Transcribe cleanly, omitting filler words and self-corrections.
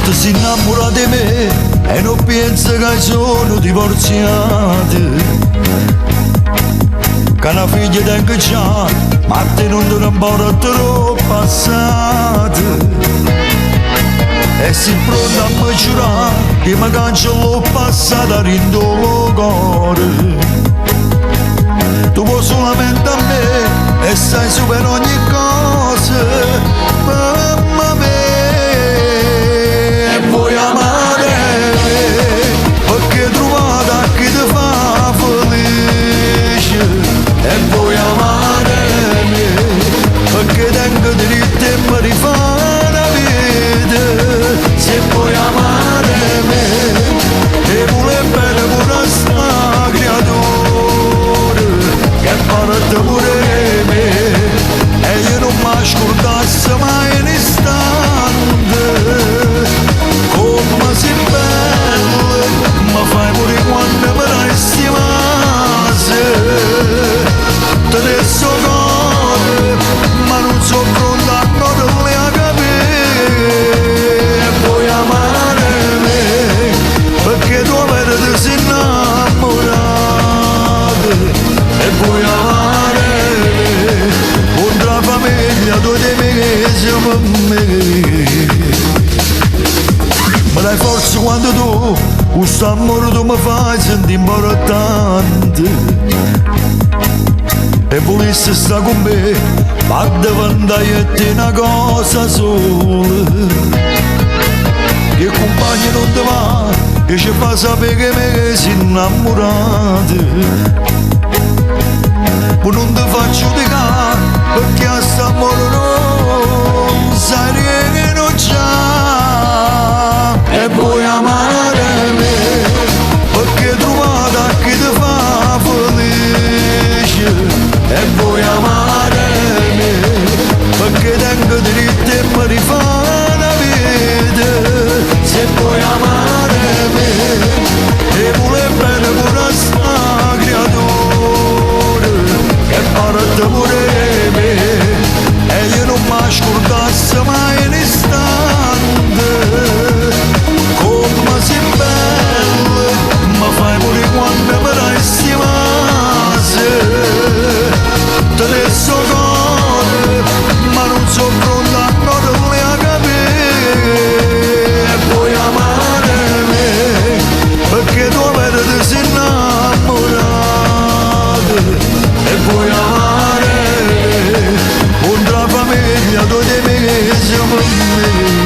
Tu si innamora di me e non pensa che sono divorziati. Che una figlia tengo già, ma te non te ne importa troppo passata. E si pronta a me giurare che mi cancello passata rindo lo cuore. Tu vuoi solamente a me e sai su per ogni cosa, mamma mia. E vuoi amare me perché trovata chi ti fa felice. E vuoi amare me perché tengo diritto e mi rifà la vita. Se vuoi amare me e vuole bene pure sta creatura che parte pure me e io non mi scordasse mai un istante. Come sei bella, ma fai pure quando mi dai stimase. Te ne so cose, ma non so pronta a notarle a capire. E vuoi amare me perché tua verde si innamorata. E vuoi amare me contro la famiglia tua di me che siamo me. Ma dai forza quando tu questo amore tu mi fai sentire importante. E volessi stare con me, ma davanti a te una cosa sola. Che compagni non ti va, che ci fa sapere che me sei innamorata. Ma non ti faccio giudicare, perché a st'amore non sai che non c'è. E vuoi amare me, perché trovata chi ti fa felice. E vuoi amare me perché tengo diritto e mi rifà la vita. Se vuoi amare me e vuole bene pure sta creatura che parte pure me e io non mi scordasse mai un istante. Come sei bella, ma fai pure quando mi dai stimase. Te ne so cose, ma non so pronta a notarle a capire. E vuoi amare me perché tua verde si innamorata. E vuoi amare me contro la famiglia tua di me che siamo me.